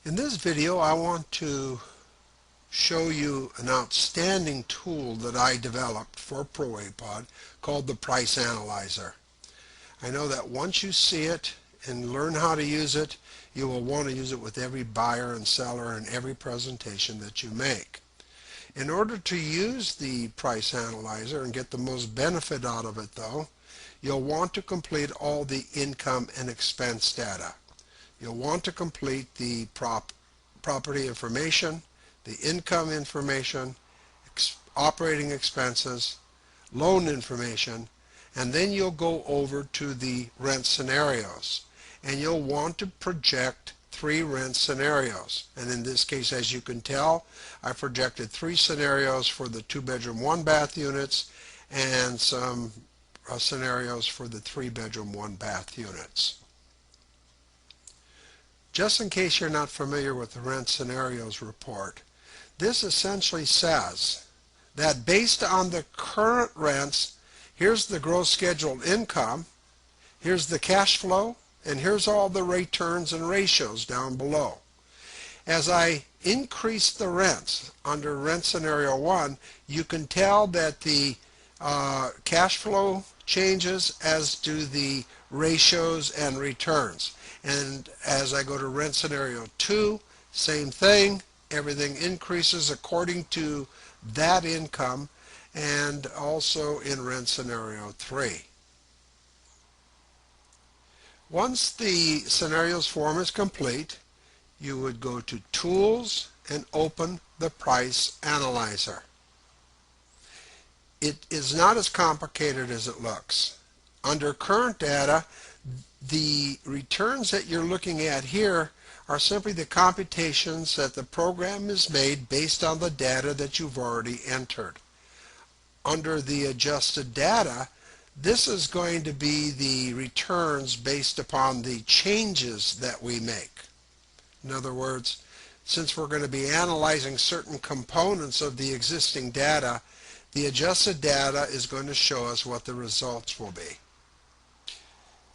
In this video, I want to show you an outstanding tool that I developed for ProAPOD called the Price Analyzer. I know that once you see it and learn how to use it, you will want to use it with every buyer and seller and every presentation that you make. In order to use the Price Analyzer and get the most benefit out of it though, you'll want to complete all the income and expense data. You'll want to complete the property information, the income information, operating expenses, loan information, and then you'll go over to the rent scenarios. And you'll want to project 3 rent scenarios. And in this case, as you can tell, I projected 3 scenarios for the 2-bedroom, 1-bath units and some scenarios for the 3-bedroom, 1-bath units. Just in case you're not familiar with the Rent Scenarios report, this essentially says that based on the current rents, here's the gross scheduled income, here's the cash flow, and here's all the returns and ratios down below. As I increase the rents under Rent Scenario 1, you can tell that the cash flow changes, as do the ratios and returns. And as I go to Rent Scenario 2, same thing. Everything increases according to that income, and also in Rent Scenario 3. Once the scenarios form is complete, you would go to Tools and open the Price Analyzer. It is not as complicated as it looks. Under Current Data, the returns that you're looking at here are simply the computations that the program has made based on the data that you've already entered. Under the Adjusted Data, this is going to be the returns based upon the changes that we make. In other words, since we're going to be analyzing certain components of the existing data, the Adjusted Data is going to show us what the results will be.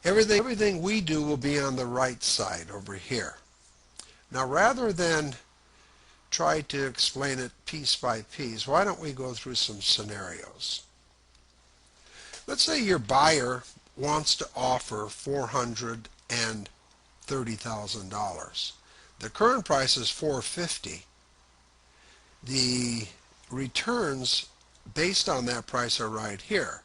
Everything we do will be on the right side over here. Now, rather than try to explain it piece by piece, why don't we go through some scenarios? Let's say your buyer wants to offer $430,000. The current price is $450,000. The returns based on that price are right here.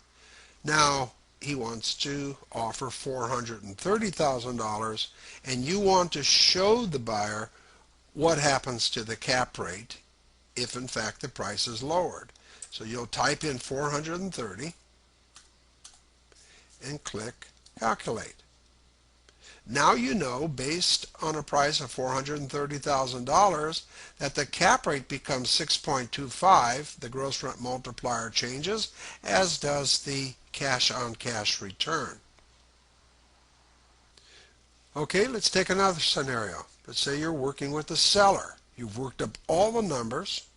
Now, he wants to offer $430,000, and you want to show the buyer what happens to the cap rate if in fact the price is lowered. So you'll type in 430 and click Calculate. Now you know, based on a price of $430,000, that the cap rate becomes 6.25. The gross rent multiplier changes, as does the cash-on-cash return. Okay, let's take another scenario. Let's say you're working with a seller. You've worked up all the numbers,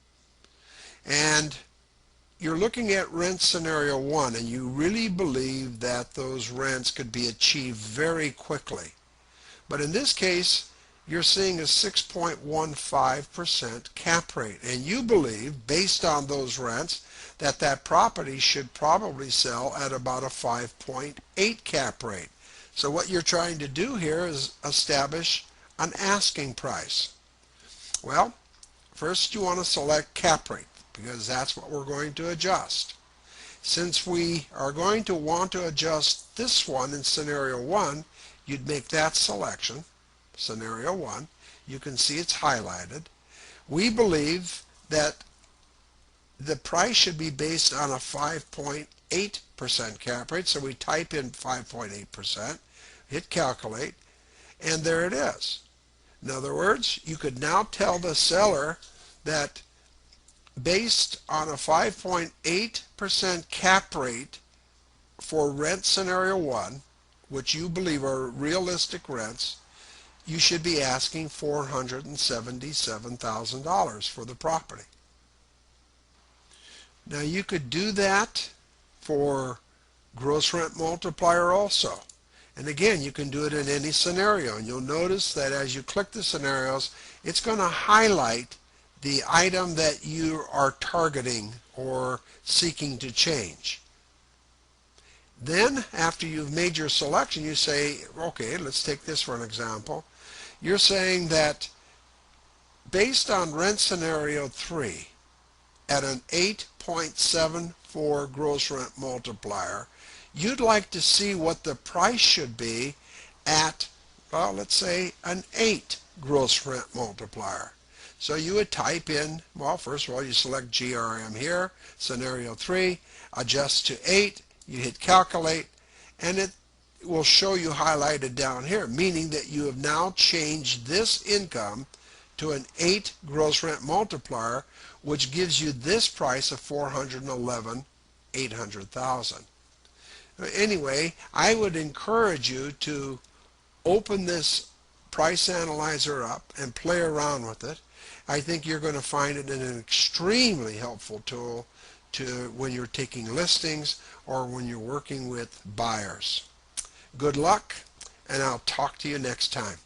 and you're looking at Rent Scenario 1, and you really believe that those rents could be achieved very quickly. But in this case, you're seeing a 6.15% cap rate, and you believe, based on those rents, that that property should probably sell at about a 5.8 cap rate. So what you're trying to do here is establish an asking price. Well, first you want to select cap rate, because that's what we're going to adjust. Since we are going to want to adjust this one in Scenario 1, you'd make that selection, Scenario 1. You can see it's highlighted. We believe that the price should be based on a 5.8% cap rate, so we type in 5.8%, hit Calculate, and there it is. In other words, you could now tell the seller that based on a 5.8% cap rate for Rent Scenario 1, which you believe are realistic rents, you should be asking $477,000 for the property. Now you could do that for gross rent multiplier also. And again, you can do it in any scenario. And you'll notice that as you click the scenarios, it's going to highlight the item that you are targeting or seeking to change. Then, after you've made your selection, you say, okay, let's take this for an example. You're saying that based on rent scenario 3, at an 8.74 gross rent multiplier, you'd like to see what the price should be at, well, let's say an 8 gross rent multiplier. So you would type in, well, first of all, you select GRM here, scenario 3, adjust to 8, you hit calculate, and it will show you highlighted down here, meaning that you have now changed this income to an 8 gross rent multiplier, which gives you this price of $411,800. Anyway, I would encourage you to open this price analyzer up and play around with it. I think you're going to find it an extremely helpful tool when you're taking listings or when you're working with buyers. Good luck, and I'll talk to you next time.